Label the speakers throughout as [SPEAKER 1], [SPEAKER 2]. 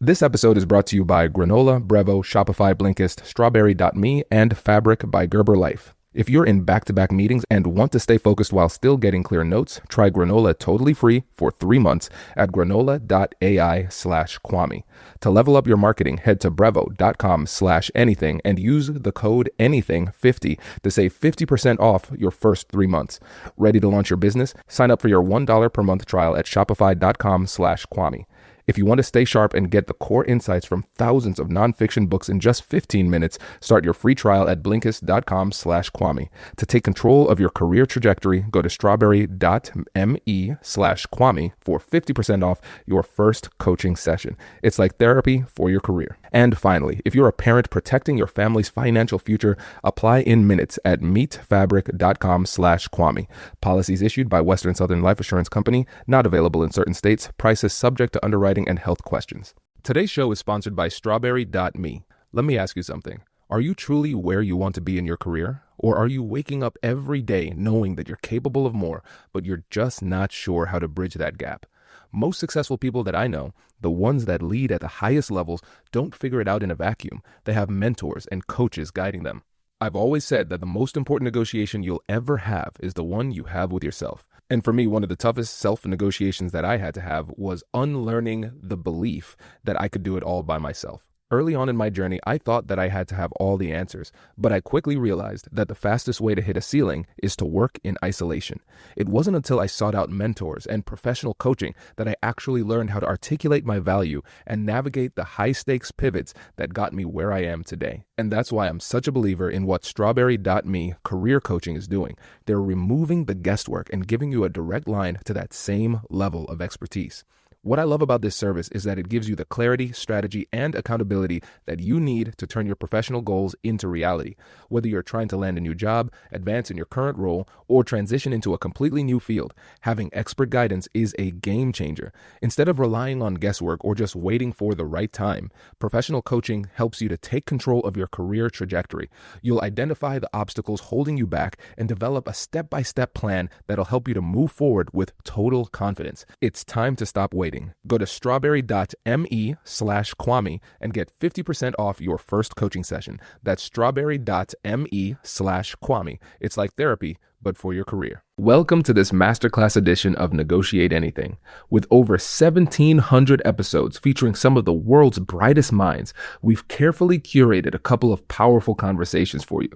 [SPEAKER 1] This episode is brought to you by Granola, Brevo, Shopify, Blinkist, Strawberry.me, and Fabric by Gerber Life. If you're in back-to-back meetings and want to stay focused while still getting clear notes, try Granola totally free for 3 months at granola.ai/Kwame. To level up your marketing, head to brevo.com/anything and use the code anything50 to save 50% off your first 3 months. Ready to launch your business? Sign up for your $1 per month trial at shopify.com/Kwame. If you want to stay sharp and get the core insights from thousands of nonfiction books in just 15 minutes, start your free trial at blinkist.com/Kwame. To take control of your career trajectory, go to strawberry.me/Kwame for 50% off your first coaching session. It's like therapy for your career. And finally, if you're a parent protecting your family's financial future, apply in minutes at meetfabric.com/Kwame. Policies issued by Western Southern Life Assurance Company, not available in certain states. Prices subject to underwriting and health questions. Today's show is sponsored by Strawberry.me. Let me ask you something. Are you truly where you want to be in your career? Or are you waking up every day knowing that you're capable of more, but you're just not sure how to bridge that gap? Most successful people that I know, the ones that lead at the highest levels, don't figure it out in a vacuum. They have mentors and coaches guiding them. I've always said that the most important negotiation you'll ever have is the one you have with yourself. And for me, one of the toughest self-negotiations that I had to have was unlearning the belief that I could do it all by myself. Early on in my journey, I thought that I had to have all the answers, but I quickly realized that the fastest way to hit a ceiling is to work in isolation. It wasn't until I sought out mentors and professional coaching that I actually learned how to articulate my value and navigate the high-stakes pivots that got me where I am today. And that's why I'm such a believer in what Strawberry.me career coaching is doing. They're removing the guesswork and giving you a direct line to that same level of expertise. What I love about this service is that it gives you the clarity, strategy, and accountability that you need to turn your professional goals into reality. Whether you're trying to land a new job, advance in your current role, or transition into a completely new field, having expert guidance is a game changer. Instead of relying on guesswork or just waiting for the right time, professional coaching helps you to take control of your career trajectory. You'll identify the obstacles holding you back and develop a step-by-step plan that'll help you to move forward with total confidence. It's time to stop waiting. Go to strawberry.me/Kwame and get 50% off your first coaching session. That's strawberry.me/Kwame. It's like therapy, but for your career. Welcome to this masterclass edition of Negotiate Anything. With over 1,700 episodes featuring some of the world's brightest minds, we've carefully curated a couple of powerful conversations for you.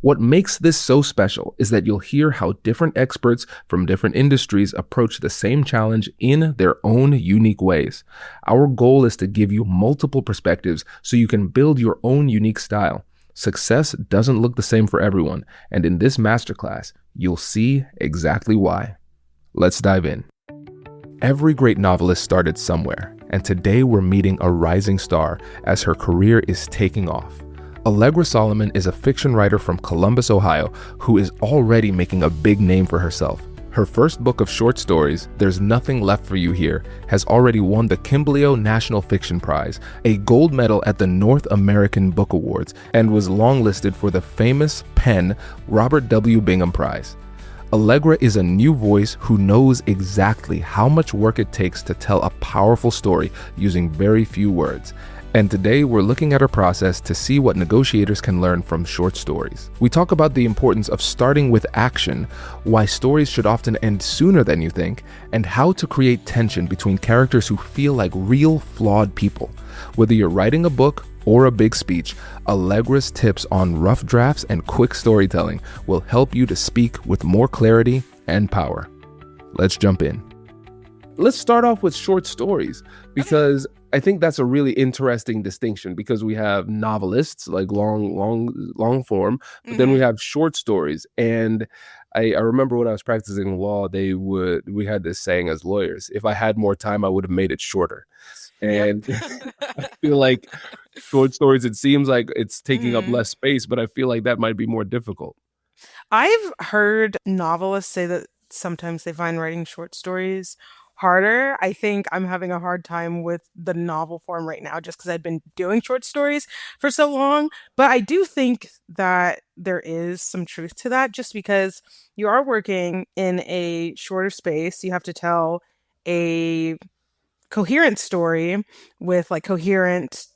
[SPEAKER 1] What makes this so special is that you'll hear how different experts from different industries approach the same challenge in their own unique ways. Our goal is to give you multiple perspectives so you can build your own unique style. Success doesn't look the same for everyone, and in this masterclass, you'll see exactly why. Let's dive in. Every great novelist started somewhere, and today we're meeting a rising star as her career is taking off. Allegra Solomon is a fiction writer from Columbus, Ohio, who is already making a big name for herself. Her first book of short stories, There's Nothing Left for You Here, has already won the Kimblio National Fiction Prize, a gold medal at the North American Book Awards, and was longlisted for the famous PEN Robert W. Bingham Prize. Allegra is a new voice who knows exactly how much work it takes to tell a powerful story using very few words. And today we're looking at her process to see what negotiators can learn from short stories. We talk about the importance of starting with action, why stories should often end sooner than you think, and how to create tension between characters who feel like real flawed people. Whether you're writing a book or a big speech, Allegra's tips on rough drafts and quick storytelling will help you to speak with more clarity and power. Let's jump in. Let's start off with short stories because I think that's a really interesting distinction because we have novelists like long form, but then we have short stories. And I remember when I was practicing law, we had this saying as lawyers, if I had more time, I would have made it shorter. And I feel like short stories, it seems like it's taking up less space, but I feel like that might be more difficult.
[SPEAKER 2] I've heard novelists say that sometimes they find writing short stories harder. I think I'm having a hard time with the novel form right now just because I've been doing short stories for so long. But I do think that there is some truth to that just because you are working in a shorter space. You have to tell a coherent story with like coherent,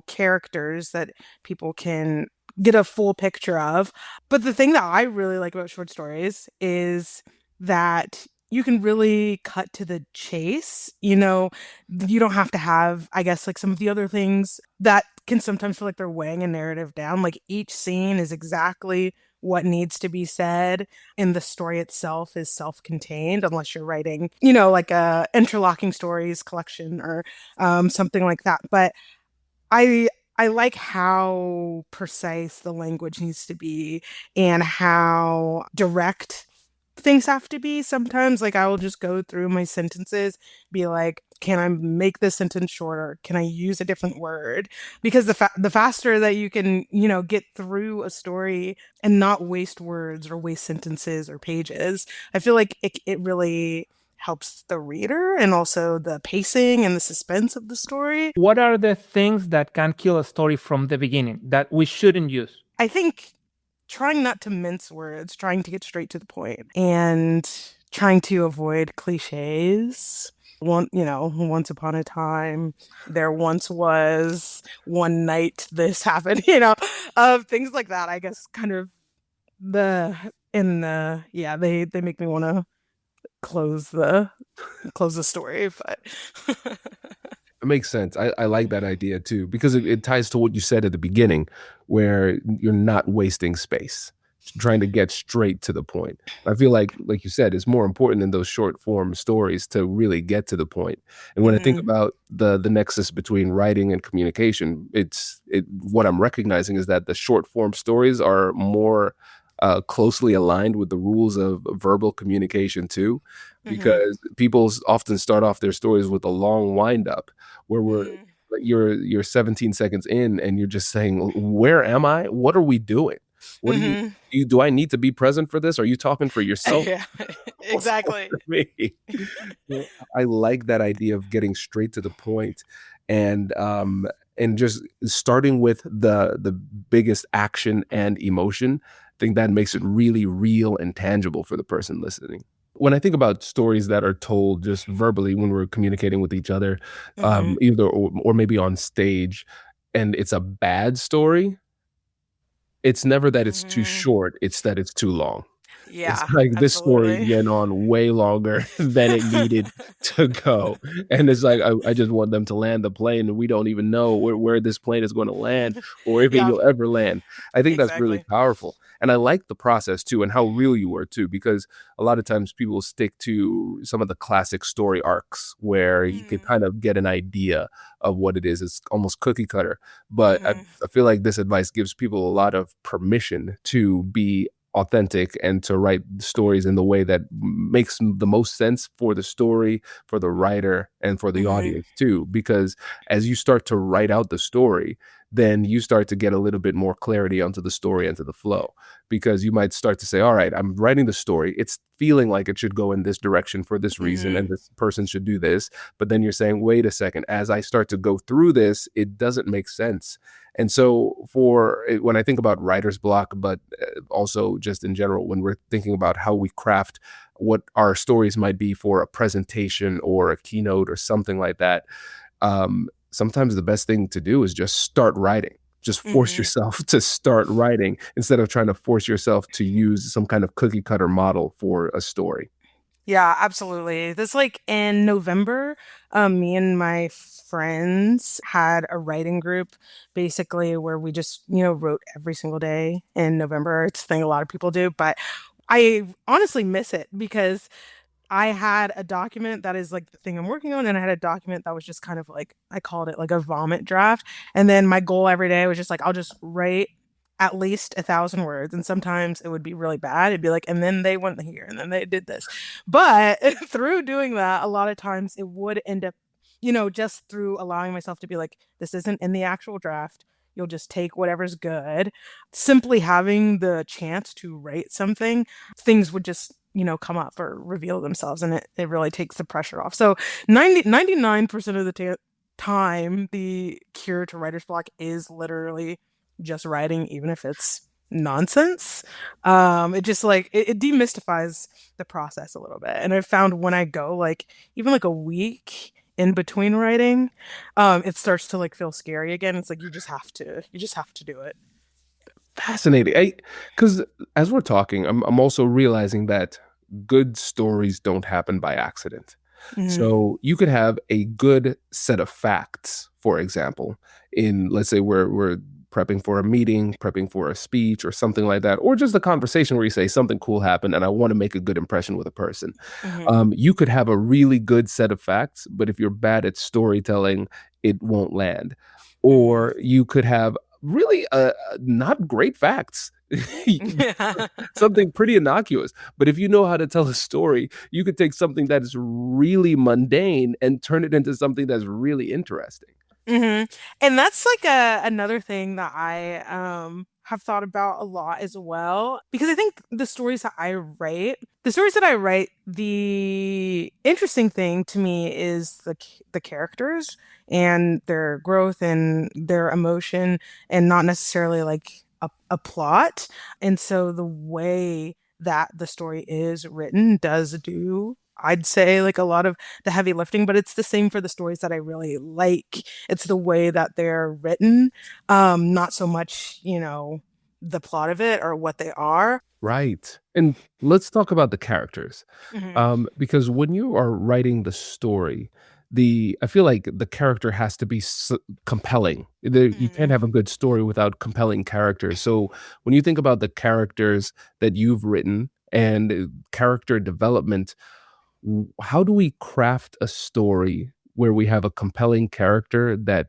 [SPEAKER 2] characters that people can get a full picture of. But the thing that I really like about short stories is that you can really cut to the chase. You don't have to have, I guess, like some of the other things that can sometimes feel like they're weighing a narrative down. Like each scene is exactly what needs to be said, and the story itself is self-contained unless you're writing, like a interlocking stories collection or something like that. But I I like how precise the language needs to be and how direct things have to be sometimes. Like I will just go through my sentences, be like, can I make this sentence shorter? Can I use a different word? Because the faster that you can, get through a story and not waste words or waste sentences or pages, I feel like it really helps the reader and also the pacing and the suspense of the story.
[SPEAKER 3] What are the things that can kill a story from the beginning that we shouldn't use?
[SPEAKER 2] I think trying not to mince words, trying to get straight to the point, and trying to avoid cliches. Once upon a time, there once was, one night this happened, things like that. I guess kind of the in the yeah, they make me want to close the close the story, but
[SPEAKER 1] It makes sense. I like that idea too, because it ties to what you said at the beginning, where you're not wasting space, trying to get straight to the point. I feel like you said, it's more important in those short form stories to really get to the point. And when I think
[SPEAKER 2] Mhm,
[SPEAKER 1] about the nexus between writing and communication, what I'm recognizing is that the short form stories are more closely aligned with the rules of verbal communication too,
[SPEAKER 2] mhm,
[SPEAKER 1] because people often start off their stories with a long wind up where
[SPEAKER 2] mhm,
[SPEAKER 1] you're 17 seconds in and you're just saying, where am I? What are we doing? What do
[SPEAKER 2] mhm.
[SPEAKER 1] do I need to be present for this? Are you talking for yourself
[SPEAKER 2] Yeah,
[SPEAKER 1] or for
[SPEAKER 2] exactly.
[SPEAKER 1] me? Yeah, I like that idea of getting straight to the point and just starting with the biggest action and emotion. I think that makes it really real and tangible for the person listening. When I think about stories that are told just verbally when we're communicating with each other,
[SPEAKER 2] Mhm,
[SPEAKER 1] either or maybe on stage, and it's a bad story, it's never that it's too
[SPEAKER 2] mhm.
[SPEAKER 1] short, it's that it's too long. It's
[SPEAKER 2] Yeah,
[SPEAKER 1] like this story
[SPEAKER 2] absolutely.
[SPEAKER 1] went on way longer than it needed to go, and it's like I just want them to land the plane, and we don't even know where this plane is gonna land or if
[SPEAKER 2] Yeah,
[SPEAKER 1] it'll ever land. I think that's really
[SPEAKER 2] exactly.
[SPEAKER 1] powerful, and I like the process too and how real you were too, because a lot of times people stick to some of the classic story arcs where you could
[SPEAKER 2] Mhm,
[SPEAKER 1] kind of get an idea of what it is. It's almost cookie cutter, but I
[SPEAKER 2] mhm,
[SPEAKER 1] I feel like this advice gives people a lot of permission to be authentic and to write stories in the way that makes the most sense for the story, for the writer, and for the
[SPEAKER 2] mhm,
[SPEAKER 1] audience too. Because as you start to write out the story, then you start to get a little bit more clarity onto the story and to the flow. Because you might start to say, all right, I'm writing the story. It's feeling like it should go in this direction for this reason,
[SPEAKER 2] mhm,
[SPEAKER 1] and this person should do this. But then you're saying, wait a second, as I start to go through this, it doesn't make sense. And so, when I think about writer's block, but also just in general, when we're thinking about how we craft what our stories might be for a presentation or a keynote or something like that, sometimes the best thing to do is just start writing. Just force
[SPEAKER 2] mhm.
[SPEAKER 1] yourself to start writing instead of trying to force yourself to use some kind of cookie cutter model for a story.
[SPEAKER 2] Yeah, absolutely. This like in November, me and my friends had a writing group basically where we just, wrote every single day in November. It's a thing a lot of people do, but I honestly miss it because I had a document that is like the thing I'm working on, and I had a document that was just kind of like, I called it like a vomit draft. And then my goal every day was just like, I'll just write at least 1,000 words. And sometimes it would be really bad. It'd be like, and then they went here and then they did this. But through doing that, a lot of times it would end up, just through allowing myself to be like, this isn't in the actual draft. You'll just take whatever's good. Simply having the chance to write something, things would just, come up or reveal themselves, and it really takes the pressure off. So 99% of the time, the cure to writer's block is literally just writing, even if it's nonsense. It just like it demystifies the process a little bit. And I've found when I go like even like a week in between writing, it starts to like feel scary again. It's like you just have to do it.
[SPEAKER 1] Fascinating. Because as we're talking, I'm also realizing that good stories don't happen by accident.
[SPEAKER 2] Mhm.
[SPEAKER 1] So you could have a good set of facts, for example, in let's say we're prepping for a meeting, prepping for a speech or something like that, or just a conversation where you say something cool happened and I want to make a good impression with a person.
[SPEAKER 2] Mhm.
[SPEAKER 1] You could have a really good set of facts, but if you're bad at storytelling, it won't land.
[SPEAKER 2] Mhm.
[SPEAKER 1] Or you could have really not great facts.
[SPEAKER 2] Yeah.
[SPEAKER 1] Something pretty innocuous. But if you know how to tell a story, you could take something that is really mundane and turn it into something that's really interesting.
[SPEAKER 2] And that's like another thing that I have thought about a lot as well because I think the stories that I write, the interesting thing to me is the characters and their growth and their emotion and not necessarily like a plot. And so the way that the story is written does do I'd say like a lot of the heavy lifting, but it's the same for the stories that I really like. It's the way that they're written, not so much, the plot of it or what they are.
[SPEAKER 1] Right. And let's talk about the characters.
[SPEAKER 2] Hmm.
[SPEAKER 1] Because when you are writing the story, the I feel like the character has to be compelling. You can't
[SPEAKER 2] Hmm.
[SPEAKER 1] have a good story without compelling characters. So when you think about the characters that you've written and character development, how do we craft a story where we have a compelling character that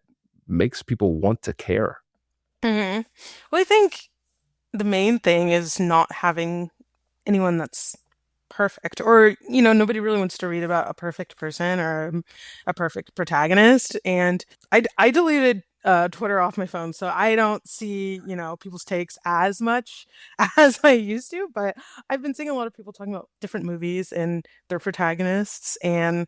[SPEAKER 1] makes people want to care?
[SPEAKER 2] Hmm. Well, I think the main thing is not having anyone that's perfect or nobody really wants to read about a perfect person or a perfect protagonist and I deleted Twitter off my phone so I don't see people's takes as much as I used to, but I've been seeing a lot of people talking about different movies and their protagonists and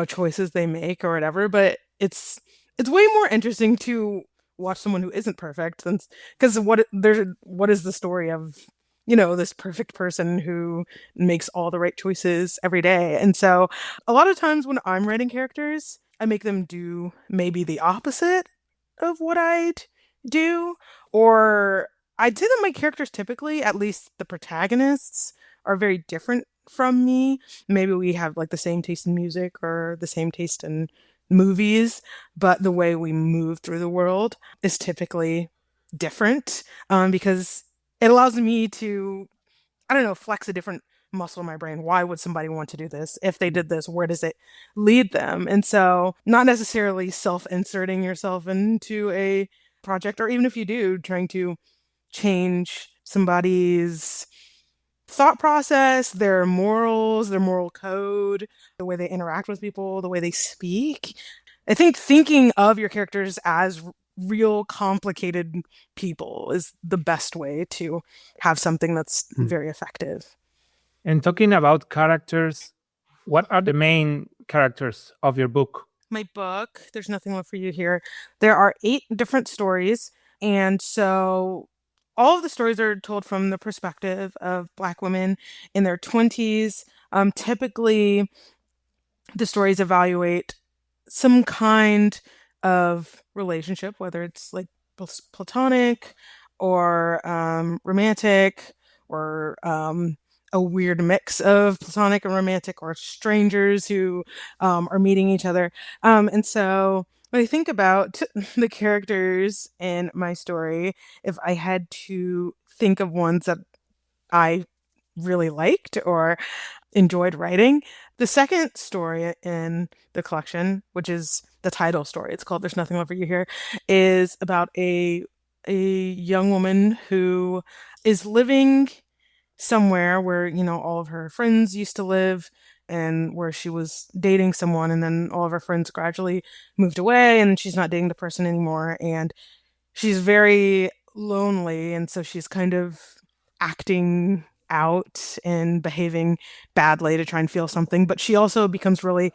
[SPEAKER 2] choices they make or whatever, but it's way more interesting to watch someone who isn't perfect than because what is the story of this perfect person who makes all the right choices every day. And so a lot of times when I'm writing characters, I make them do maybe the opposite of what I'd do. Or I'd say that my characters typically, at least the protagonists, are very different from me. Maybe we have like the same taste in music or the same taste in movies, but the way we move through the world is typically different because it allows me to, I don't know, flex a different muscle in my brain. Why would somebody want to do this? If they did this, where does it lead them? And so, not necessarily self inserting yourself into a project, or even if you do, trying to change somebody's thought process, their morals, their moral code, the way they interact with people, the way they speak. I think thinking of your characters as real complicated people is the best way to have something that's very effective.
[SPEAKER 3] And talking about characters, what are the main characters of your book?
[SPEAKER 2] My book, There's Nothing Left for You Here, there are 8 different stories. And so all of the stories are told from the perspective of Black women in their 20s. Typically, the stories evaluate some kind of relationship, whether it's like platonic or romantic or a weird mix of platonic and romantic or strangers who are meeting each other. And so when I think about the characters in my story, if I had to think of ones that I really liked or enjoyed writing. The second story in the collection, which is the title story, it's called There's Nothing Left for You Here, is about a young woman who is living somewhere where, all of her friends used to live and where she was dating someone and then all of her friends gradually moved away and she's not dating the person anymore and she's very lonely and so she's kind of acting out and behaving badly to try and feel something, but she also becomes really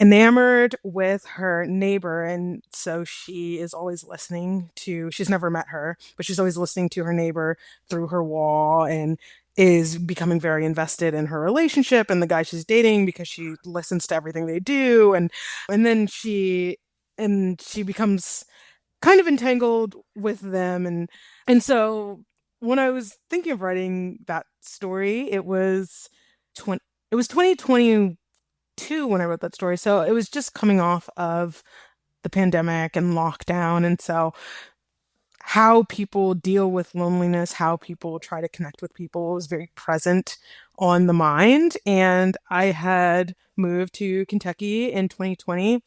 [SPEAKER 2] enamored with her neighbor and so she is always listening to she's never met her but she's always listening to her neighbor through her wall and is becoming very invested in her relationship and the guy she's dating because she listens to everything they do, and then she becomes kind of entangled with them, and so when I was thinking of writing that story, 20 it was 2022 when I wrote that story. So it was just coming off of the pandemic and lockdown, and so how people deal with loneliness, how people try to connect with people was very present on the mind. And I had moved to Kentucky in 2020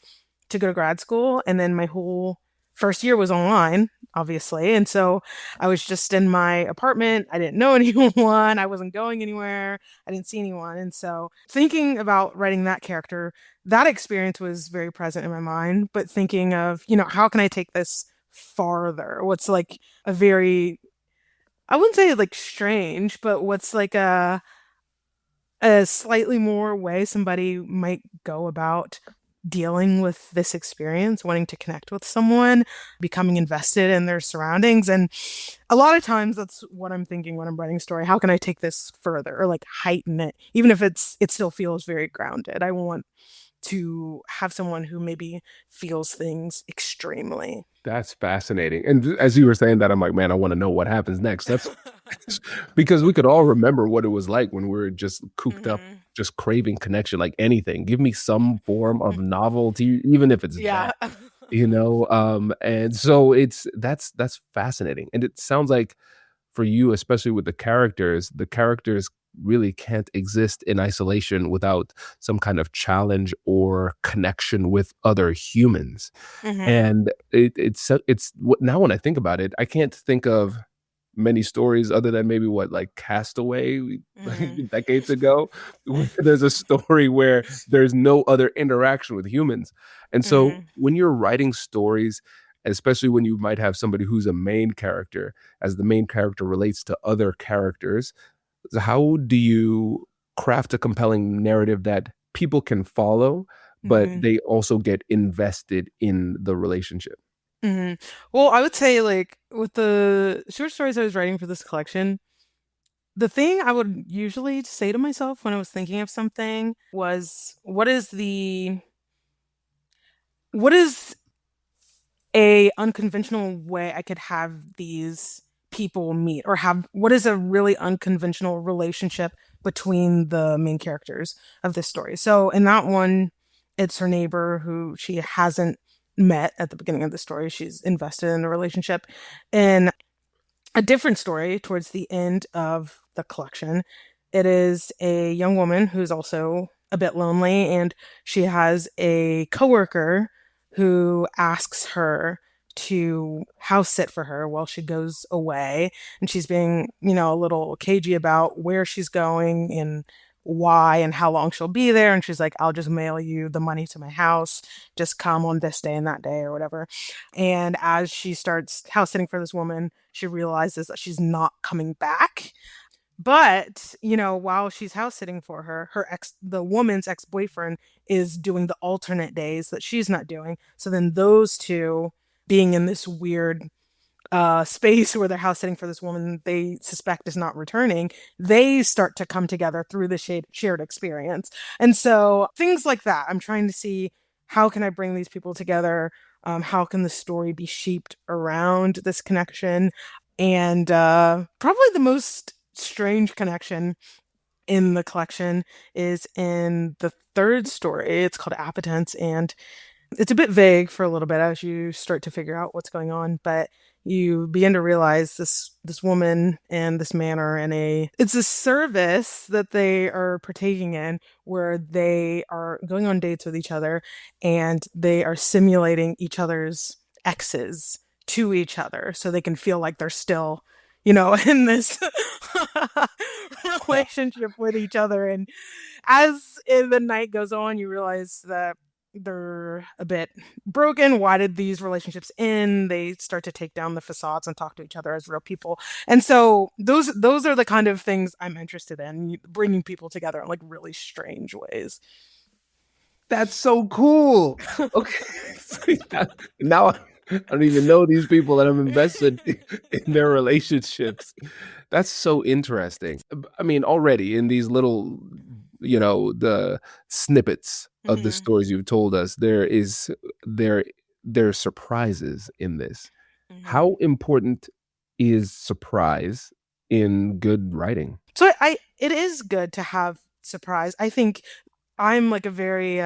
[SPEAKER 2] to go to grad school, and then my whole first year was online, obviously. And so I was just in my apartment. I didn't know anyone. I wasn't going anywhere. I didn't see anyone. And so thinking about writing that character, that experience was very present in my mind. But thinking of, how can I take this farther? What's like a very, I wouldn't say like strange, but what's like a slightly more way somebody might go about dealing with this experience, wanting to connect with someone, becoming invested in their surroundings. And a lot of times that's what I'm thinking when I'm writing a story. How can I take this further or like heighten it? Even if it still feels very grounded. I want to have someone who maybe feels things extremely.
[SPEAKER 1] That's fascinating. And as you were saying that, I'm like, man, I want to know what happens next. That's because we could all remember what it was like when we were just cooped up,
[SPEAKER 2] Mhm.
[SPEAKER 1] just craving connection, like anything. Give me some form of novelty, even if it's
[SPEAKER 2] Yeah.
[SPEAKER 1] that, and so that's fascinating. And it sounds like for you, especially with the characters really can't exist in isolation without some kind of challenge or connection with other humans.
[SPEAKER 2] Mhm.
[SPEAKER 1] And it's what now when I think about it, I can't think of many stories other than maybe what like Castaway
[SPEAKER 2] Mhm.
[SPEAKER 1] like decades ago, where there's a story where there's no other interaction with humans. And so
[SPEAKER 2] Mhm.
[SPEAKER 1] when you're writing stories, especially when you might have somebody who's a main character, as the main character relates to other characters, how do you craft a compelling narrative that people can follow, but
[SPEAKER 2] Mhm.
[SPEAKER 1] they also get invested in the relationship?
[SPEAKER 2] Mhm. Well, I would say like with the short stories I was writing for this collection, the thing I would usually say to myself when I was thinking of something was what is a unconventional way I could have these people meet, or have what is a really unconventional relationship between the main characters of this story. So in that one, it's her neighbor who she hasn't met at the beginning of the story. She's invested in the relationship. In a different story towards the end of the collection, it is a young woman who's also a bit lonely, and she has a coworker who asks her to house sit for her while she goes away, and she's being, a little cagey about where she's going and why and how long she'll be there, and she's like, I'll just mail you the money to my house, just come on this day and that day or whatever. And as she starts house sitting for this woman, she realizes that she's not coming back. But, while she's house sitting for her, the woman's ex boyfriend is doing the alternate days that she's not doing. So then those two being in this weird space where they're house sitting for this woman they suspect is not returning, they start to come together through the shared experience. And so things like that, I'm trying to see how can I bring these people together? How can the story be shaped around this connection? And probably the most strange connection in the collection is in the third story. It's called Appetence, and it's a bit vague for a little bit as you start to figure out what's going on, but you begin to realize this woman and this man are in it's a service that they are partaking in where they are going on dates with each other, and they are simulating each other's exes to each other so they can feel like they're still, in this relationship with each other. And as the night goes on, you realize that they're a bit broken. Why did these relationships end? They start to take down the facades and talk to each other as real people. And so those are the kind of things I'm interested in, bringing people together in like really strange ways.
[SPEAKER 1] That's so cool. Okay. Now I don't even know these people and I'm invested in their relationships. That's so interesting. I mean, already in these little, the snippets of the
[SPEAKER 2] Mhm,
[SPEAKER 1] stories you've told us, there there's surprises in this.
[SPEAKER 2] mhm.
[SPEAKER 1] How important is surprise in good writing?
[SPEAKER 2] So it is good to have surprise. I think I'm like a very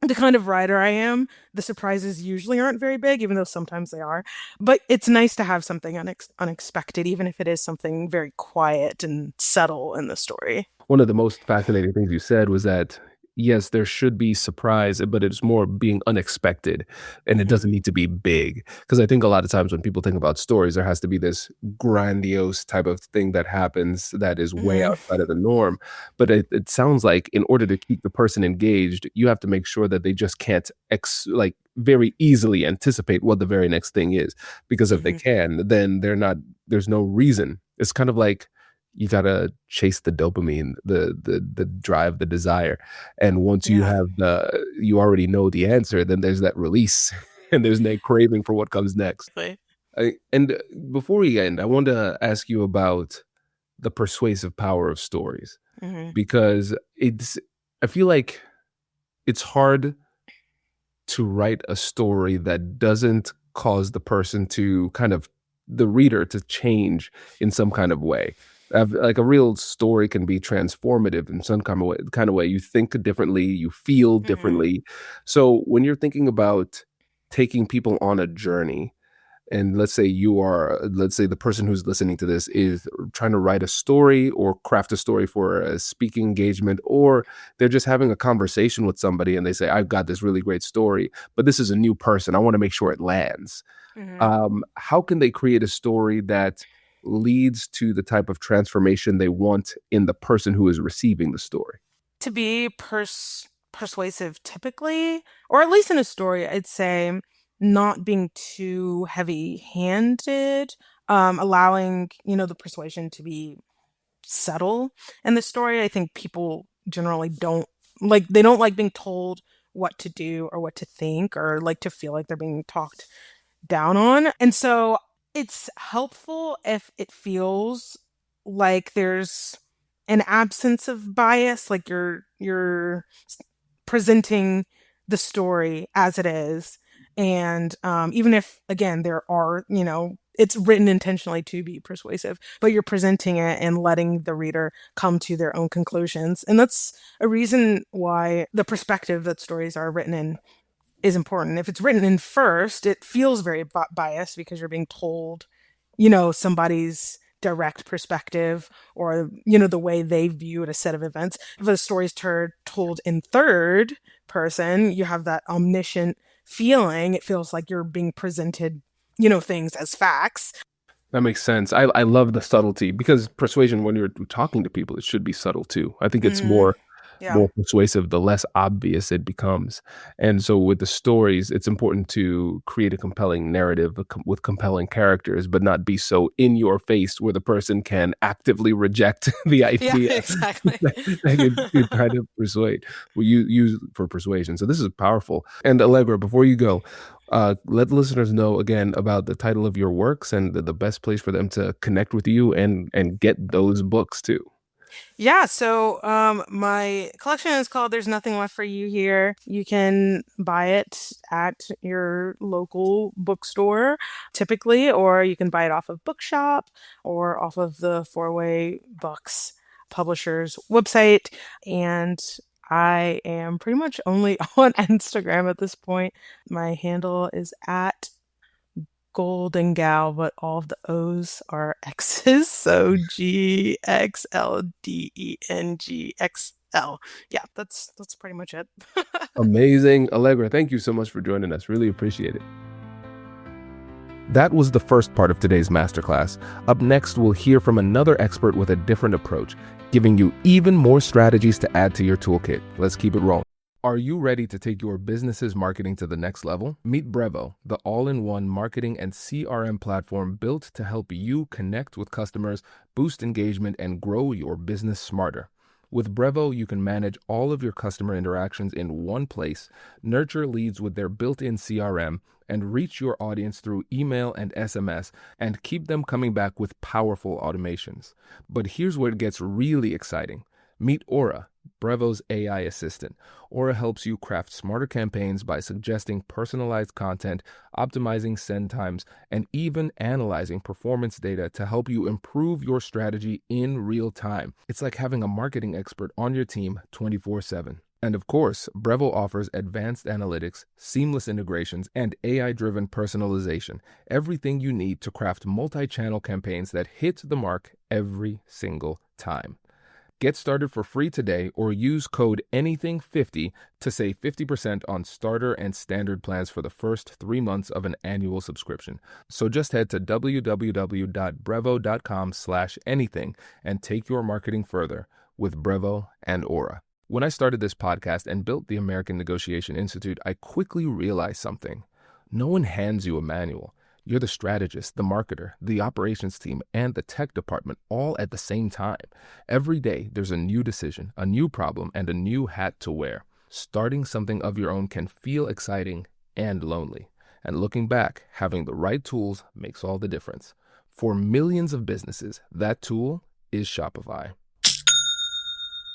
[SPEAKER 2] the kind of writer I am, the surprises usually aren't very big, even though sometimes they are. But it's nice to have something unexpected, even if it is something very quiet and subtle in the story.
[SPEAKER 1] One of the most fascinating things you said was that, yes, there should be surprise, but it's more being unexpected, and it
[SPEAKER 2] Hmm.
[SPEAKER 1] doesn't need to be big. Because I think a lot of times when people think about stories, there has to be this grandiose type of thing that happens that is way
[SPEAKER 2] Hmm.
[SPEAKER 1] outside of the norm. But it sounds like in order to keep the person engaged, you have to make sure that they just can't like very easily anticipate what the very next thing is. Because if they
[SPEAKER 2] Hmm.
[SPEAKER 1] can, then there's no reason. It's kind of like you gotta chase the dopamine, the drive, the desire. And once you
[SPEAKER 2] Yeah.
[SPEAKER 1] have you already know the answer, then there's that release and there's that craving for what comes next.
[SPEAKER 2] Exactly.
[SPEAKER 1] And before we end, I want to ask you about the persuasive power of stories
[SPEAKER 2] Hmm.
[SPEAKER 1] because I feel like it's hard to write a story that doesn't cause the reader to change in some kind of way. Like a real story can be transformative in some kind of way. You think differently, you feel
[SPEAKER 2] Hmm.
[SPEAKER 1] differently. So when you're thinking about taking people on a journey, and let's say the person who's listening to this is trying to write a story or craft a story for a speaking engagement, or they're just having a conversation with somebody and they say, I've got this really great story, but this is a new person, I want to make sure it lands.
[SPEAKER 2] Hmm.
[SPEAKER 1] How can they create a story that leads to the type of transformation they want in the person who is receiving the story?
[SPEAKER 2] To be persuasive typically, or at least in a story, I'd say not being too heavy-handed, allowing, the persuasion to be subtle in the story. I think people generally don't like being told what to do or what to think or like to feel like they're being talked down on. And so it's helpful if it feels like there's an absence of bias, like you're presenting the story as it is. And even if, again, there are, it's written intentionally to be persuasive, but you're presenting it and letting the reader come to their own conclusions. And that's a reason why the perspective that stories are written in is important. If it's written in first, it feels very biased because you're being told, somebody's direct perspective or, the way they viewed a set of events. If a story's told in third person, you have that omniscient feeling. It feels like you're being presented, things as facts.
[SPEAKER 1] That makes sense. I love the subtlety because persuasion, when you're talking to people, it should be subtle too. I think it's
[SPEAKER 2] Hmm. Yeah.
[SPEAKER 1] more persuasive the less obvious it becomes. And so with the stories, it's important to create a compelling narrative with compelling characters, but not be so in your face where the person can actively reject the
[SPEAKER 2] Yeah,
[SPEAKER 1] idea
[SPEAKER 2] exactly.
[SPEAKER 1] that you're trying to persuade. Well, you use for persuasion. So this is powerful. And Allegra, before you go, let the listeners know again about the title of your works and the best place for them to connect with you and get those books too.
[SPEAKER 2] Yeah, so my collection is called There's Nothing Left for You Here. You can buy it at your local bookstore typically, or you can buy it off of Bookshop or off of the Four Way Books publisher's website. And I am pretty much only on Instagram at this point. My handle is at Golden Gal, but all of the O's are X's. So GXLDENGXL. Yeah, that's pretty much it.
[SPEAKER 1] Amazing. Allegra, thank you so much for joining us. Really appreciate it. That was the first part of today's masterclass. Up next, we'll hear from another expert with a different approach, giving you even more strategies to add to your toolkit. Let's keep it rolling. Are you ready to take your business's marketing to the next level? Meet Brevo, the all-in-one marketing and CRM platform built to help you connect with customers, boost engagement, and grow your business smarter. With Brevo, you can manage all of your customer interactions in one place, nurture leads with their built-in CRM, and reach your audience through email and SMS and keep them coming back with powerful automations. But here's where it gets really exciting. Meet Aura, Brevo's AI assistant. Aura helps you craft smarter campaigns by suggesting personalized content, optimizing send times, and even analyzing performance data to help you improve your strategy in real time. It's like having a marketing expert on your team 24/7. And of course, Brevo offers advanced analytics, seamless integrations, and AI-driven personalization. Everything you need to craft multi-channel campaigns that hit the mark every single time. Get started for free today or use code ANYTHING50 to save 50% on starter and standard plans for the first 3 months of an annual subscription. So just head to www.brevo.com/anything and take your marketing further with Brevo and Aura. When I started this podcast and built the American Negotiation Institute, I quickly realized something. No one hands you a manual. You're the strategist, the marketer, the operations team, and the tech department all at the same time. Every day, there's a new decision, a new problem, and a new hat to wear. Starting something of your own can feel exciting and lonely. And looking back, having the right tools makes all the difference. For millions of businesses, that tool is Shopify.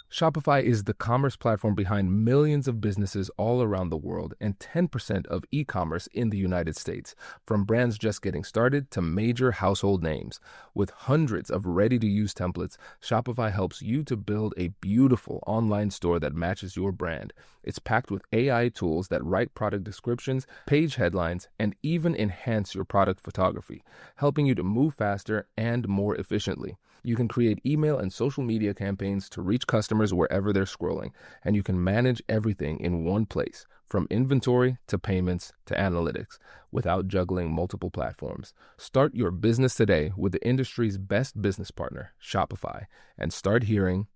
[SPEAKER 1] Shopify is the commerce platform behind millions of businesses all around the world and 10% of e-commerce in the United States, from brands just getting started to major household names. With hundreds of ready-to-use templates, Shopify helps you to build a beautiful online store that matches your brand. It's packed with AI tools that write product descriptions, page headlines, and even enhance your product photography, helping you to move faster and more efficiently. You can create email and social media campaigns to reach customers wherever they're scrolling, and you can manage everything in one place, from inventory to payments to analytics, without juggling multiple platforms. Start your business today with the industry's best business partner, Shopify, and start hearing.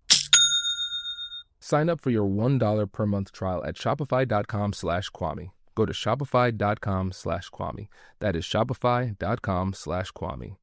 [SPEAKER 1] Sign up for your $1 per month trial at shopify.com/Kwame. Go to shopify.com/Kwame. That is shopify.com/Kwame.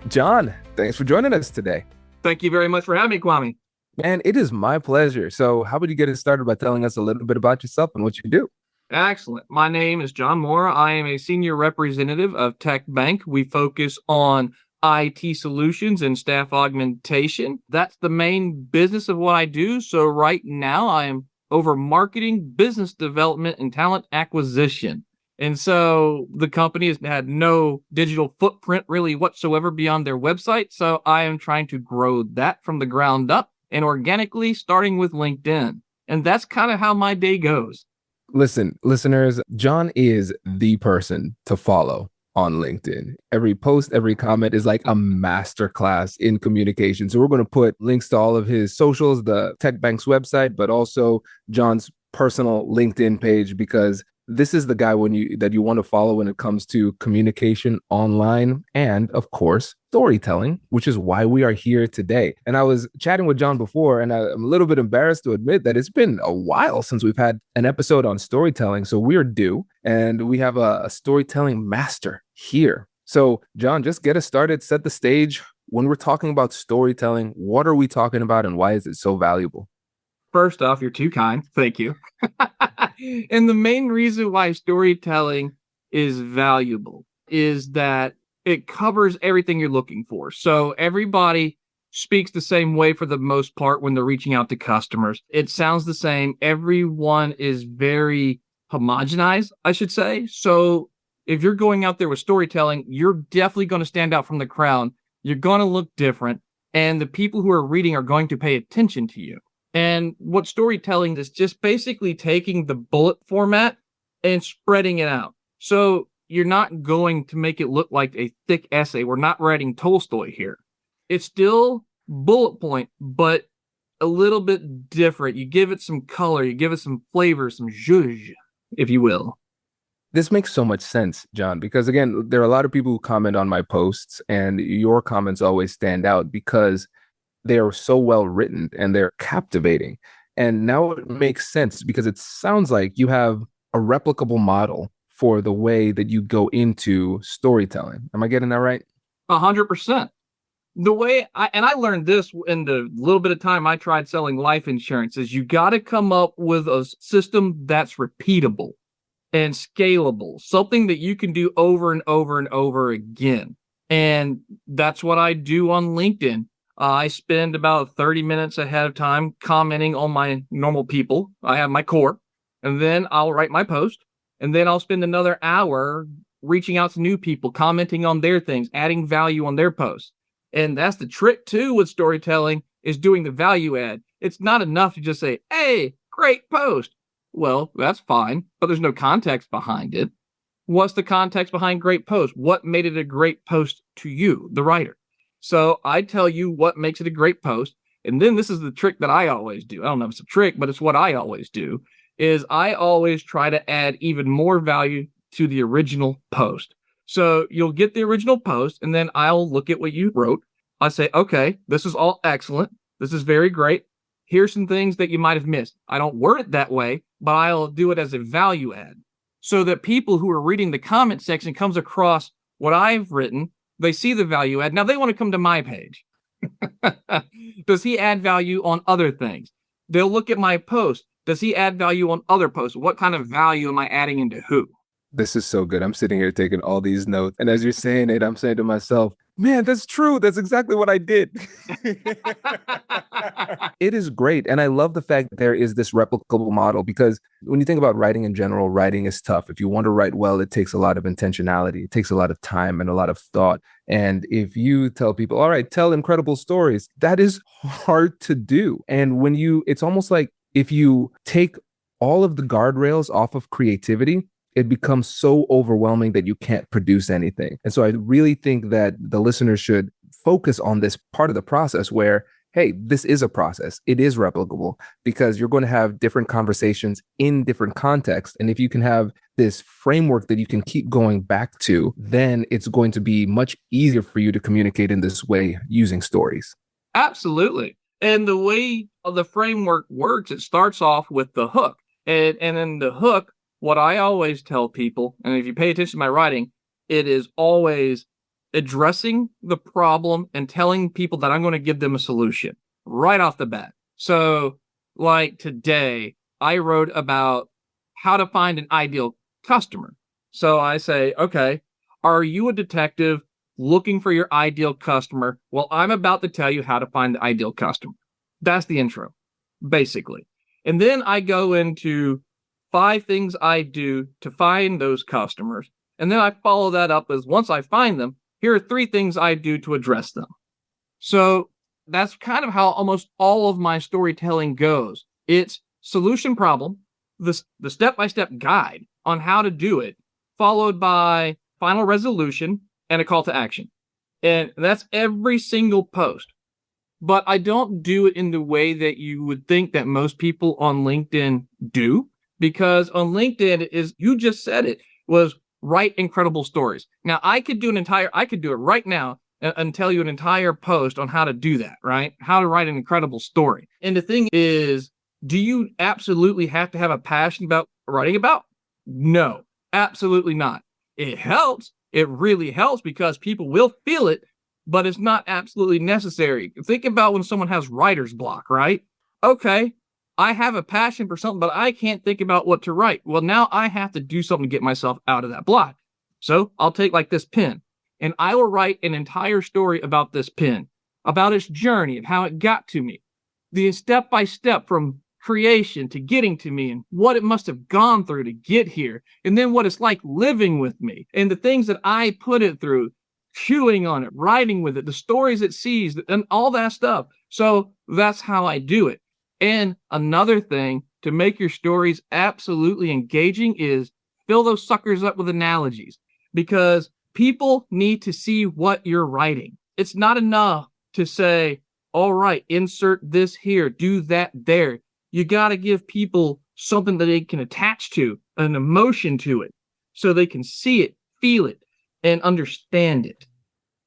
[SPEAKER 1] John, thanks for joining us today.
[SPEAKER 4] Thank you very much for having me, Kwame.
[SPEAKER 1] Man, it is my pleasure. So how would you get it started by telling us a little bit about yourself and what you do?
[SPEAKER 4] Excellent. My name is John Moore. I am a senior representative of Tech Bank. We focus on IT solutions and staff augmentation. That's the main business of what I do. So right now I am over marketing, business development, and talent acquisition. And so the company has had no digital footprint really whatsoever beyond their website. So I am trying to grow that from the ground up and organically, starting with LinkedIn. And that's kind of how my day goes.
[SPEAKER 1] Listen, listeners, John is the person to follow on LinkedIn. Every post, every comment is like a masterclass in communication. So we're going to put links to all of his socials, the Tech Bank's website, but also John's personal LinkedIn page, because this is the guy that you want to follow when it comes to communication online and, of course, storytelling, which is why we are here today. And I was chatting with John before, and I'm a little bit embarrassed to admit that it's been a while since we've had an episode on storytelling. So we're due, and we have a storytelling master here. So, John, just get us started, set the stage. When we're talking about storytelling, what are we talking about, and why is it so valuable?
[SPEAKER 4] First off, you're too kind. Thank you. And the main reason why storytelling is valuable is that it covers everything you're looking for. So everybody speaks the same way for the most part when they're reaching out to customers. It sounds the same. Everyone is very homogenized, I should say. So if you're going out there with storytelling, you're definitely going to stand out from the crowd. You're going to look different. And the people who are reading are going to pay attention to you. And what storytelling is just basically taking the bullet format and spreading it out. So you're not going to make it look like a thick essay. We're not writing Tolstoy here. It's still bullet point, but a little bit different. You give it some color, you give it some flavor, some zhuzh, if you will.
[SPEAKER 1] This makes so much sense, John, because again, there are a lot of people who comment on my posts, and your comments always stand out because they are so well written and they're captivating. And now it makes sense because it sounds like you have a replicable model for the way that you go into storytelling. Am I getting that right?
[SPEAKER 4] 100%. The way I learned this in the little bit of time I tried selling life insurance is you got to come up with a system that's repeatable and scalable, something that you can do over and over and over again. And that's what I do on LinkedIn. I spend about 30 minutes ahead of time commenting on my normal people. I have my core, and then I'll write my post, and then I'll spend another hour reaching out to new people, commenting on their things, adding value on their posts. And that's the trick too with storytelling, is doing the value add. It's not enough to just say, hey, great post. Well, that's fine, but there's no context behind it. What's the context behind great post? What made it a great post to you, the writer? So I tell you what makes it a great post. And then this is the trick that I always do. I don't know if it's a trick, but it's what I always do, is I always try to add even more value to the original post. So you'll get the original post, and then I'll look at what you wrote. I say, okay, this is all excellent. This is very great. Here's some things that you might have missed. I don't word it that way, but I'll do it as a value add so that people who are reading the comment section comes across what I've written. They see the value add. Now they want to come to my page. Does he add value on other things? They'll look at my post. Does he add value on other posts? What kind of value am I adding into who?
[SPEAKER 1] This is so good. I'm sitting here taking all these notes. And as you're saying it, I'm saying to myself, man, that's true. That's exactly what I did. It is great. And I love the fact that there is this replicable model, because when you think about writing in general, writing is tough. If you want to write well, it takes a lot of intentionality. It takes a lot of time and a lot of thought. And if you tell people, all right, tell incredible stories, that is hard to do. And it's almost like if you take all of the guardrails off of creativity, it becomes so overwhelming that you can't produce anything. And so I really think that the listeners should focus on this part of the process where, hey, this is a process. It is replicable, because you're going to have different conversations in different contexts. And if you can have this framework that you can keep going back to, then it's going to be much easier for you to communicate in this way using stories.
[SPEAKER 4] Absolutely. And the way the framework works, it starts off with the hook. And then the hook, what I always tell people, and if you pay attention to my writing, it is always addressing the problem and telling people that I'm going to give them a solution right off the bat. So, like today, I wrote about how to find an ideal customer. So I say, okay, are you a detective looking for your ideal customer? Well, I'm about to tell you how to find the ideal customer. That's the intro, basically. And then I go into 5 things I do to find those customers. And then I follow that up as, once I find them, here are 3 things I do to address them. So that's kind of how almost all of my storytelling goes. It's solution problem, the step-by-step guide on how to do it, followed by final resolution and a call to action. And that's every single post. But I don't do it in the way that you would think that most people on LinkedIn do. Because on LinkedIn you just said it, was write incredible stories. Now I could do it right now and tell you an entire post on how to do that, right? How to write an incredible story. And the thing is, do you absolutely have to have a passion about writing about? No, absolutely not. It helps. It really helps because people will feel it, but it's not absolutely necessary. Think about when someone has writer's block, right? Okay, I have a passion for something, but I can't think about what to write. Well, now I have to do something to get myself out of that block. So I'll take like this pen, and I will write an entire story about this pen, about its journey and how it got to me, the step by step from creation to getting to me and what it must have gone through to get here, and then what it's like living with me and the things that I put it through, chewing on it, writing with it, the stories it sees, and all that stuff. So that's how I do it. And another thing to make your stories absolutely engaging is fill those suckers up with analogies, because people need to see what you're writing. It's not enough to say, all right, insert this here, do that there. You got to give people something that they can attach to, an emotion to it, so they can see it, feel it, and understand it.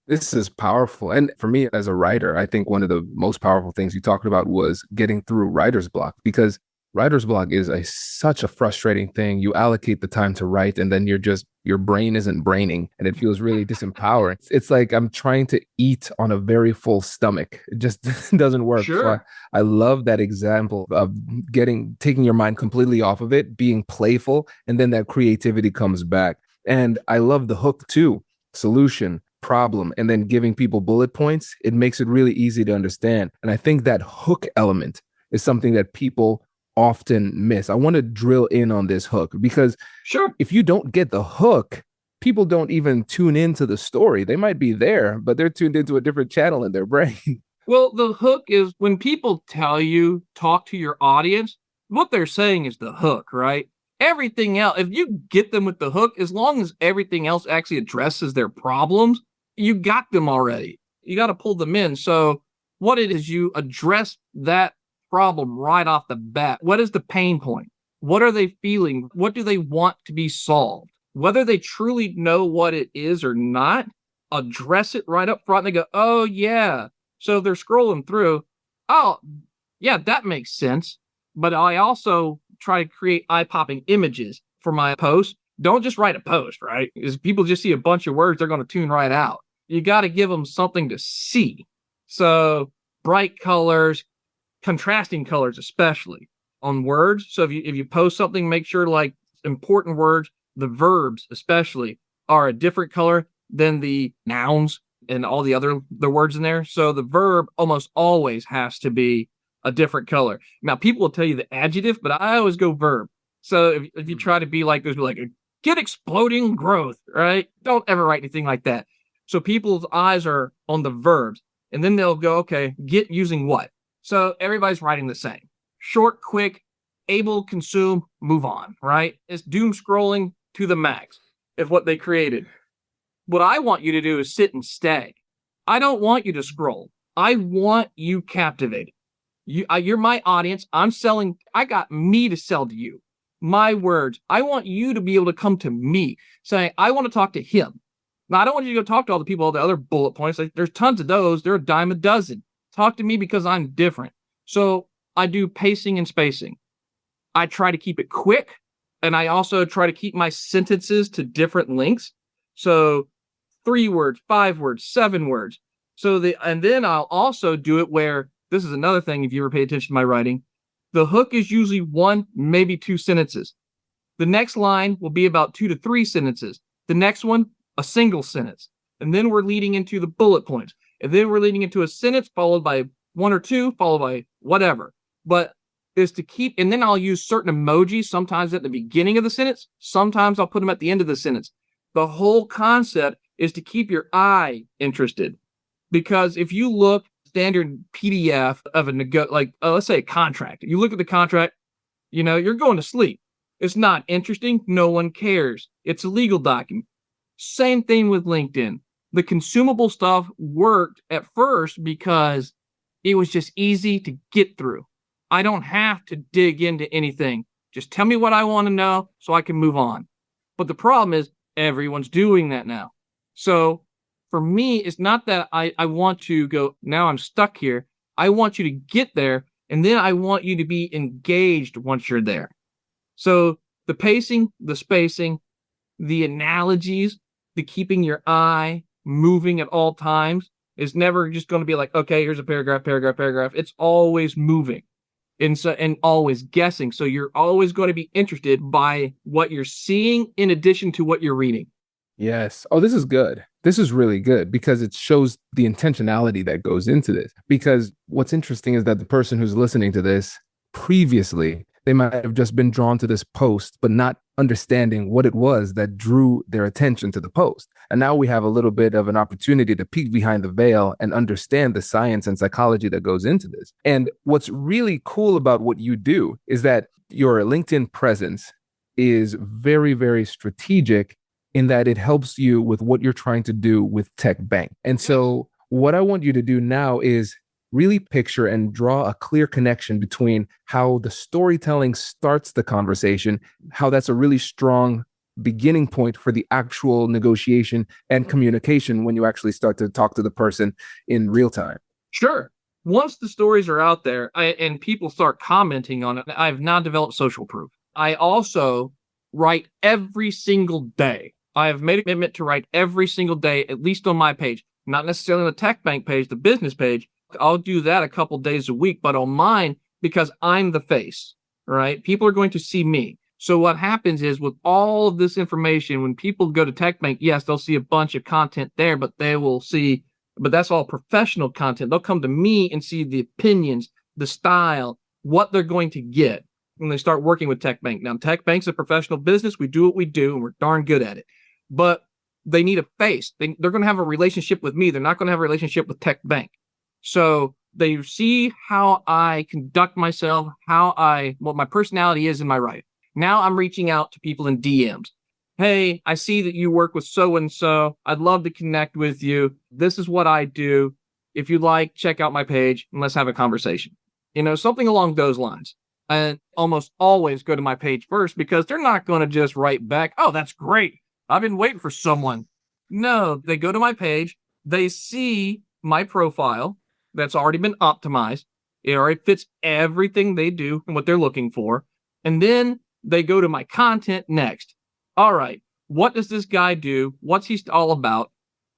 [SPEAKER 1] This is powerful. And for me as a writer, I think one of the most powerful things you talked about was getting through writer's block, because Writer's block is such a frustrating thing. You allocate the time to write, and then your brain isn't braining, and it feels really disempowering. It's like I'm trying to eat on a very full stomach. It just doesn't work. So
[SPEAKER 4] Sure.
[SPEAKER 1] I love that example of taking your mind completely off of it, being playful, and then that creativity comes back. And I love the hook too. Solution, problem, and then giving people bullet points. It makes it really easy to understand. And I think that hook element is something that people often miss. I want to drill in on this hook because
[SPEAKER 4] Sure.
[SPEAKER 1] if you don't get the hook, people don't even tune into the story. They might be there, but they're tuned into a different channel in their brain.
[SPEAKER 4] Well, the hook is when people tell you talk to your audience, what they're saying is the hook, right? Everything else, if you get them with the hook, as long as everything else actually addresses their problems, you got them already. You got to pull them in. So, what it is, you address that problem right off the bat. What is the pain point? What are they feeling? What do they want to be solved? Whether they truly know what it is or not, address it right up front. And they go, oh, yeah. So they're scrolling through. Oh, yeah, that makes sense. But I also try to create eye-popping images for my post. Don't just write a post, right? Because people just see a bunch of words, they're going to tune right out. You got to give them something to see. So bright colors, contrasting colors, especially on words. So if you post something, make sure like important words, the verbs especially, are a different color than the nouns and all the words in there. So the verb almost always has to be a different color. Now people will tell you the adjective, but I always go verb. So if you try to be like this, like get exploding growth, right? Don't ever write anything like that. So people's eyes are on the verbs, and then they'll go, okay, get using what? So everybody's writing the same. Short, quick, able, consume, move on, right? It's doom scrolling to the max is what they created. What I want you to do is sit and stay. I don't want you to scroll. I want you captivated. You're my audience. I got me to sell to you. My words. I want you to be able to come to me saying, I want to talk to him. Now, I don't want you to go talk to all the people, all the other bullet points. Like, there's tons of those. They're a dime a dozen. Talk to me because I'm different. So I do pacing and spacing. I try to keep it quick. And I also try to keep my sentences to different lengths. So 3 words, 5 words, 7 words. And then I'll also do it where, this is another thing, if you ever pay attention to my writing, the hook is usually 1, maybe 2 sentences. The next line will be about 2 to 3 sentences. The next one, a single sentence. And then we're leading into the bullet points. And then we're leading into a sentence followed by 1 or 2, followed by whatever. But is to keep, and then I'll use certain emojis, sometimes at the beginning of the sentence, sometimes I'll put them at the end of the sentence. The whole concept is to keep your eye interested. Because if you look standard PDF of let's say a contract, you look at the contract, you're going to sleep. It's not interesting. No one cares. It's a legal document. Same thing with LinkedIn. The consumable stuff worked at first because it was just easy to get through. I don't have to dig into anything. Just tell me what I want to know so I can move on. But the problem is everyone's doing that now. So for me, it's not that I want to go, now I'm stuck here. I want you to get there, and then I want you to be engaged once you're there. So the pacing, the spacing, the analogies, the keeping your eye moving at all times is never just going to be like, okay, here's a paragraph. It's always moving and always guessing. So you're always going to be interested by what you're seeing in addition to what you're reading.
[SPEAKER 1] Yes. Oh, this is good. This is really good because it shows the intentionality that goes into this. Because what's interesting is that the person who's listening to this previously, they might have just been drawn to this post, but not understanding what it was that drew their attention to the post. And now we have a little bit of an opportunity to peek behind the veil and understand the science and psychology that goes into this. And what's really cool about what you do is that your LinkedIn presence is very, very strategic in that it helps you with what you're trying to do with Tech Bank. And so what I want you to do now is really picture and draw a clear connection between how the storytelling starts the conversation, how that's a really strong beginning point for the actual negotiation and communication when you actually start to talk to the person in real time.
[SPEAKER 4] Sure. once the stories are out there and people start commenting on it, I've now developed social proof. I also write every single day. I have made a commitment to write every single day, at least on my page, not necessarily on the Tech Bank page, the business page. I'll do that a couple days a week, but on mine, because I'm the face, right? People are going to see me. So what happens is with all of this information, when people go to Tech Bank, yes, they'll see a bunch of content there, but that's all professional content. They'll come to me and see the opinions, the style, what they're going to get when they start working with Tech Bank. Now, Tech Bank's a professional business. We do what we do, and we're darn good at it. But they need a face. They're going to have a relationship with me. They're not going to have a relationship with Tech Bank. So they see how I conduct myself, what my personality is in my writing. Now I'm reaching out to people in DMs. Hey, I see that you work with so-and-so. I'd love to connect with you. This is what I do. If you'd like, check out my page and let's have a conversation. Something along those lines. And almost always go to my page first because they're not going to just write back, oh, that's great. I've been waiting for someone. No, they go to my page. They see my profile that's already been optimized. It already fits everything they do and what they're looking for. And then they go to my content next. All right, what does this guy do? What's he all about?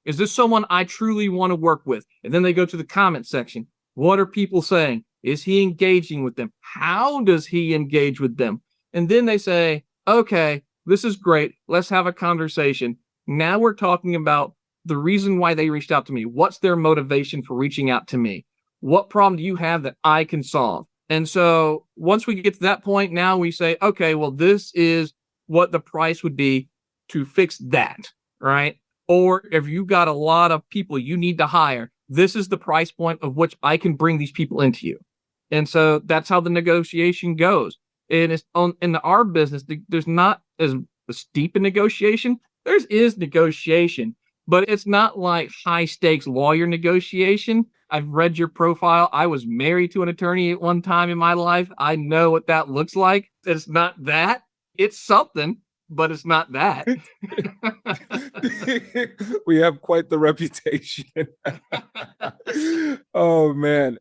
[SPEAKER 4] Is this someone I truly want to work with? And then they go to the comment section. What are people saying? Is he engaging with them? How does he engage with them? And then they say, okay, this is great. Let's have a conversation. Now we're talking about the reason why they reached out to me. What's their motivation for reaching out to me? What problem do you have that I can solve? And so once we get to that point, now we say, okay, well, this is what the price would be to fix that, right? Or if you got a lot of people you need to hire, this is the price point of which I can bring these people into you. And so that's how the negotiation goes. And it's in our business, there's not as steep a negotiation. There is negotiation, but it's not like high stakes lawyer negotiation. I've read your profile. I was married to an attorney at one time in my life. I know what that looks like. It's not that. It's something, but it's not that.
[SPEAKER 1] We have quite the reputation. Oh, man.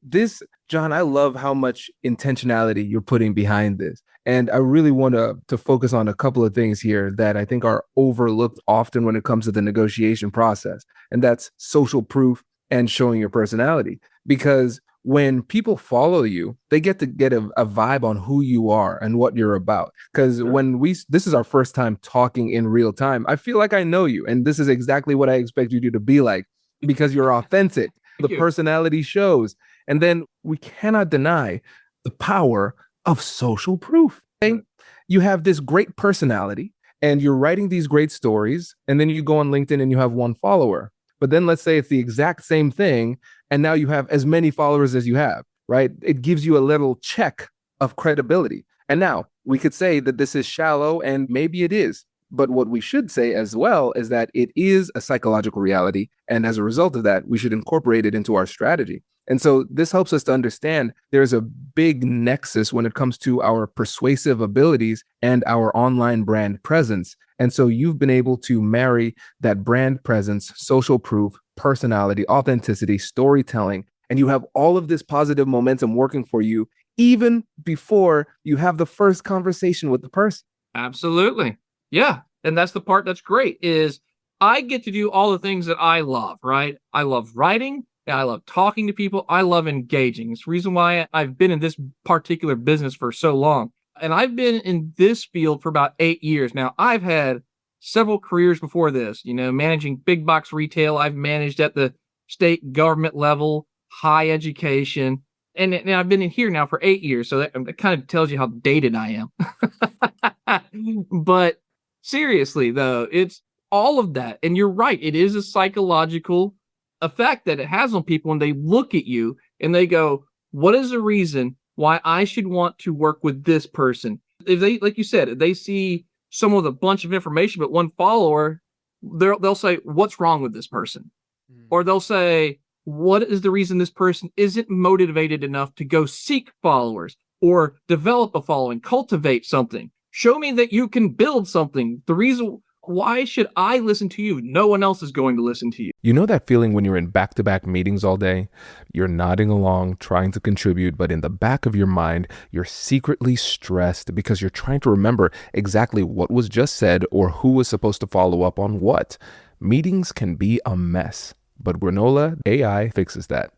[SPEAKER 1] John, I love how much intentionality you're putting behind this. And I really want to focus on a couple of things here that I think are overlooked often when it comes to the negotiation process. And that's social proof and showing your personality. Because when people follow you, they get to get a vibe on who you are and what you're about. Because this is our first time talking in real time, I feel like I know you. And this is exactly what I expect you to be like, because you're authentic. The personality shows. And then we cannot deny the power of social proof. Okay? You have this great personality and you're writing these great stories. And then you go on LinkedIn and you have one follower. But then let's say it's the exact same thing. And now you have as many followers as you have, right? It gives you a little check of credibility. And now we could say that this is shallow, and maybe it is. But what we should say as well is that it is a psychological reality. And as a result of that, we should incorporate it into our strategy. And so this helps us to understand there's a big nexus when it comes to our persuasive abilities and our online brand presence. And so you've been able to marry that brand presence, social proof, personality, authenticity, storytelling, and you have all of this positive momentum working for you even before you have the first conversation with the person.
[SPEAKER 4] Absolutely. Yeah. And that's the part that's great is I get to do all the things that I love, right? I love writing. I love talking to people. I love engaging. It's the reason why I've been in this particular business for so long. And I've been in this field for about 8 years. Now, I've had several careers before this, managing big box retail. I've managed at the state government level, high education. And I've been in here now for 8 years. So that kind of tells you how dated I am. But seriously, though, it's all of that. And you're right. It is a psychological effect that it has on people when they look at you and they go, what is the reason why I should want to work with this person? If they, like you said, if they see someone with a bunch of information, but one follower, they'll say, what's wrong with this person? Or they'll say, what is the reason this person isn't motivated enough to go seek followers or develop a following, cultivate something? Show me that you can build something. The reason Why should I listen to you? No one else is going to listen to you.
[SPEAKER 1] You know that feeling when you're in back-to-back meetings all day? You're nodding along, trying to contribute, but in the back of your mind, you're secretly stressed because you're trying to remember exactly what was just said or who was supposed to follow up on what. Meetings can be a mess, but Granola AI fixes that.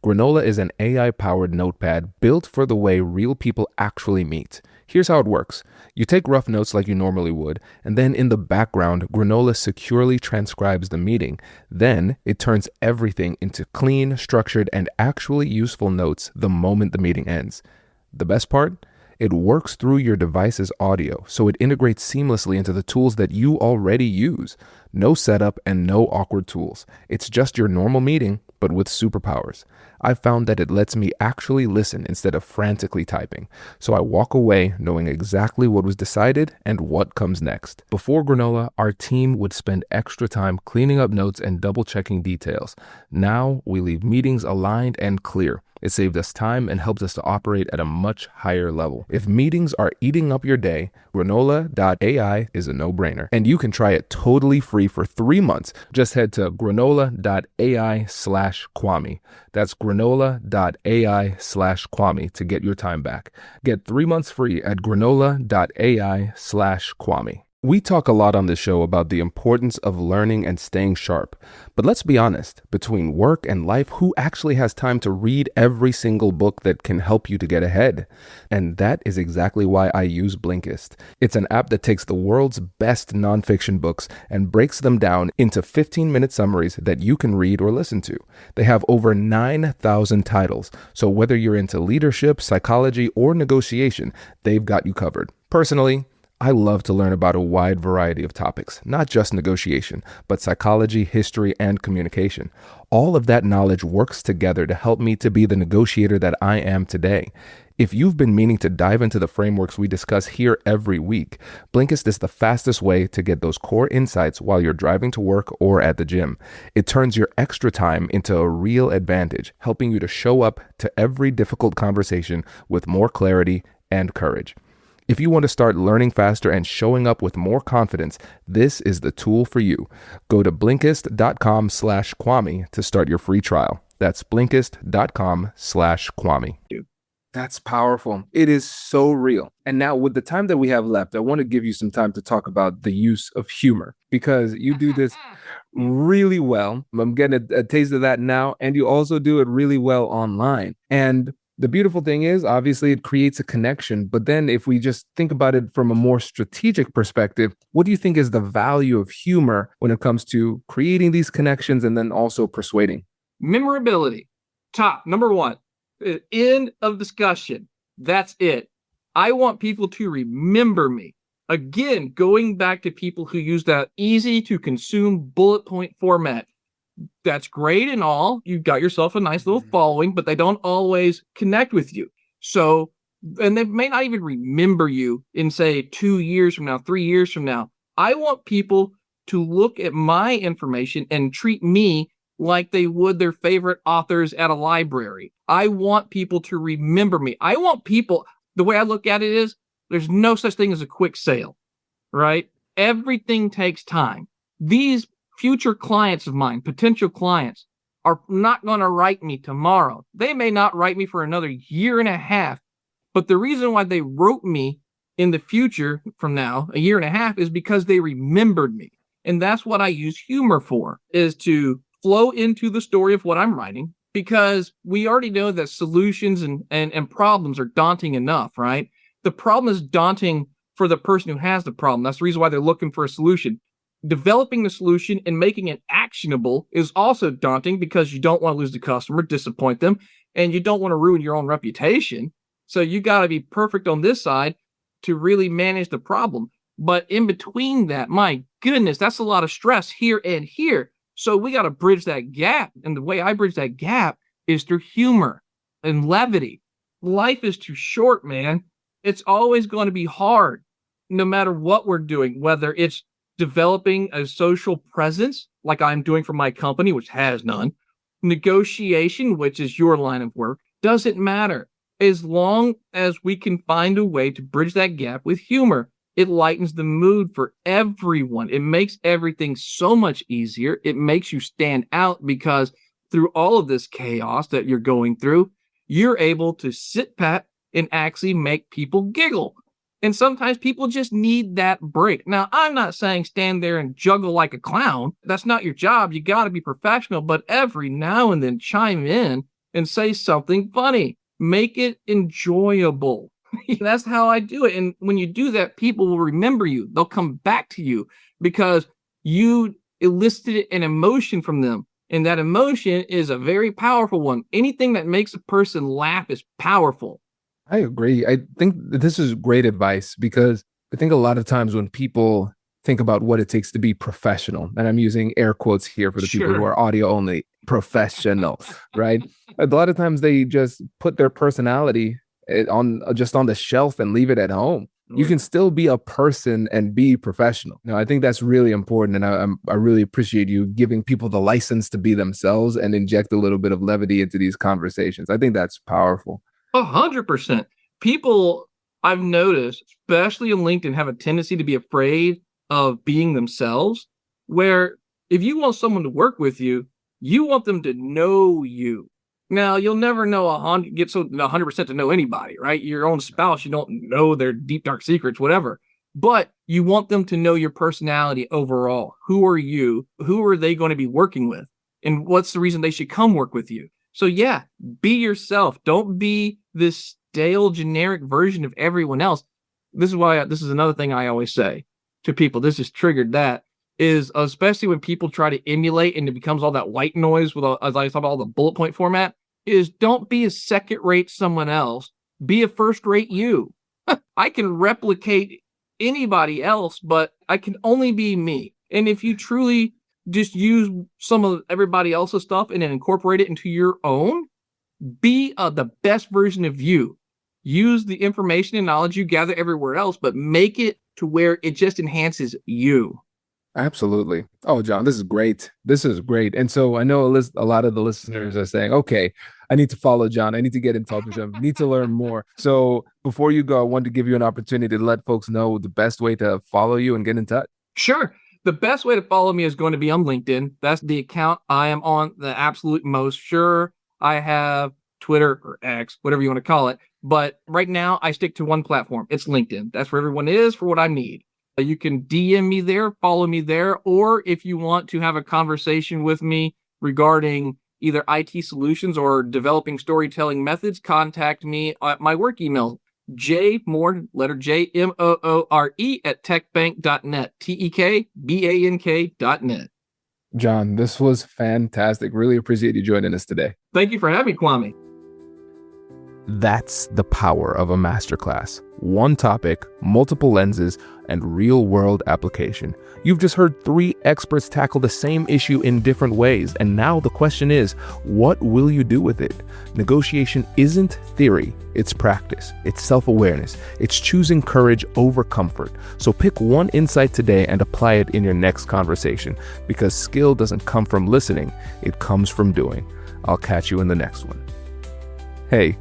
[SPEAKER 1] Granola is an AI-powered notepad built for the way real people actually meet. Here's how it works. You take rough notes like you normally would, and then in the background, Granola securely transcribes the meeting. Then it turns everything into clean, structured, and actually useful notes the moment the meeting ends. The best part? It works through your device's audio, so it integrates seamlessly into the tools that you already use. No setup and no awkward tools. It's just your normal meeting, but with superpowers. I've found that it lets me actually listen instead of frantically typing, so I walk away knowing exactly what was decided and what comes next. Before Granola, our team would spend extra time cleaning up notes and double-checking details. Now, we leave meetings aligned and clear. It saved us time and helps us to operate at a much higher level. If meetings are eating up your day, granola.ai is a no-brainer. And you can try it totally free for 3 months. Just head to granola.ai/Kwame. That's granola.ai/Kwame to get your time back. Get 3 months free at granola.ai/Kwame. We talk a lot on this show about the importance of learning and staying sharp. But let's be honest, between work and life, who actually has time to read every single book that can help you to get ahead? And that is exactly why I use Blinkist. It's an app that takes the world's best nonfiction books and breaks them down into 15-minute summaries that you can read or listen to. They have over 9,000 titles, so whether you're into leadership, psychology, or negotiation, they've got you covered. Personally, I love to learn about a wide variety of topics, not just negotiation, but psychology, history, and communication. All of that knowledge works together to help me to be the negotiator that I am today. If you've been meaning to dive into the frameworks we discuss here every week, Blinkist is the fastest way to get those core insights while you're driving to work or at the gym. It turns your extra time into a real advantage, helping you to show up to every difficult conversation with more clarity and courage. If you want to start learning faster and showing up with more confidence, this is the tool for you. Go to Blinkist.com/Kwame to start your free trial. That's Blinkist.com/Kwame. That's powerful. It is so real. And now with the time that we have left, I want to give you some time to talk about the use of humor, because you do this really well. I'm getting a taste of that now. And you also do it really well online. And the beautiful thing is, obviously, it creates a connection. But then if we just think about it from a more strategic perspective, what do you think is the value of humor when it comes to creating these connections and then also persuading?
[SPEAKER 4] Memorability. Top, number one. End of discussion. That's it. I want people to remember me. Again, going back to people who use that easy to consume bullet point format. That's great and all. You've got yourself a nice little following, but they don't always connect with you. So, and they may not even remember you in, say, 2 years from now, 3 years from now. I want people to look at my information and treat me like they would their favorite authors at a library. I want people to remember me. I want people, the way I look at it is, there's no such thing as a quick sale, right? Everything takes time. These future clients of mine, potential clients, are not going to write me tomorrow. They may not write me for another year and a half. But the reason why they wrote me in the future from now, a year and a half, is because they remembered me. And that's what I use humor for, is to flow into the story of what I'm writing, because we already know that solutions and problems are daunting enough, right? The problem is daunting for the person who has the problem. That's the reason why they're looking for a solution. Developing the solution and making it actionable is also daunting, because you don't want to lose the customer, disappoint them, and you don't want to ruin your own reputation. So you got to be perfect on this side to really manage the problem. But in between that, my goodness, that's a lot of stress here and here. So we got to bridge that gap. And the way I bridge that gap is through humor and levity. Life is too short, man. It's always going to be hard, no matter what we're doing, whether it's developing a social presence like I'm doing for my company, which has none, negotiation, which is your line of work, doesn't matter. As long as we can find a way to bridge that gap with humor, It lightens the mood for everyone. It makes everything so much easier. It makes you stand out because through all of this chaos that you're going through, you're able to sit pat and actually make people giggle. And sometimes people just need that break. Now, I'm not saying stand there and juggle like a clown. That's not your job. You got to be professional, but every now and then chime in and say something funny. Make it enjoyable. That's how I do it. And when you do that, people will remember you. They'll come back to you because you elicited an emotion from them. And that emotion is a very powerful one. Anything that makes a person laugh is powerful.
[SPEAKER 1] I agree. I think this is great advice because I think a lot of times when people think about what it takes to be professional, and I'm using air quotes here for the people who are audio only, professional, right? A lot of times they just put their personality on the shelf and leave it at home. You can still be a person and be professional. Now, I think that's really important. And I really appreciate you giving people the license to be themselves and inject a little bit of levity into these conversations. I think that's powerful.
[SPEAKER 4] 100%. People, I've noticed, especially on LinkedIn, have a tendency to be afraid of being themselves, where if you want someone to work with you, you want them to know you. Now, you'll never know 100% to know anybody, right? Your own spouse, you don't know their deep, dark secrets, whatever. But you want them to know your personality overall. Who are you? Who are they going to be working with? And what's the reason they should come work with you? So yeah, be yourself. Don't be this stale, generic version of everyone else. This is another thing I always say to people. This has triggered that. Is especially when people try to emulate and it becomes all that white noise with, as I talk about, all the bullet point format, is don't be a second-rate someone else. Be a first-rate you. I can replicate anybody else, but I can only be me. And if you truly just use some of everybody else's stuff and then incorporate it into your own, be the best version of you. Use the information and knowledge you gather everywhere else, but make it to where it just enhances you.
[SPEAKER 1] Absolutely. Oh, John, this is great. This is great. And so I know a lot of the listeners are saying, okay, I need to follow John. I need to get in touch with him. I need to learn more. So before you go, I wanted to give you an opportunity to let folks know the best way to follow you and get in touch.
[SPEAKER 4] Sure. The best way to follow me is going to be on LinkedIn. That's the account I am on the absolute most. Sure, I have Twitter or X, whatever you want to call it. But right now, I stick to one platform. It's LinkedIn. That's where everyone is for what I need. You can DM me there, follow me there, or if you want to have a conversation with me regarding either IT solutions or developing storytelling methods, contact me at my work email, jmoore, letter J, Moore at techbank.net, tekbank.net.
[SPEAKER 1] John, this was fantastic. Really appreciate you joining us today.
[SPEAKER 4] Thank you for having me, Kwame.
[SPEAKER 1] That's the power of a masterclass. One topic, multiple lenses, and real-world application. You've just heard 3 experts tackle the same issue in different ways, and now the question is, what will you do with it? Negotiation isn't theory, it's practice, it's self-awareness, it's choosing courage over comfort. So pick one insight today and apply it in your next conversation, because skill doesn't come from listening, it comes from doing. I'll catch you in the next one. Hey,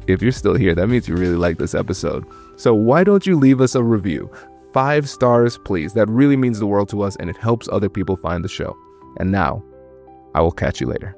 [SPEAKER 1] if you're still here, that means you really like this episode. So why don't you leave us a review? 5 stars, please. That really means the world to us and it helps other people find the show. And now, I will catch you later.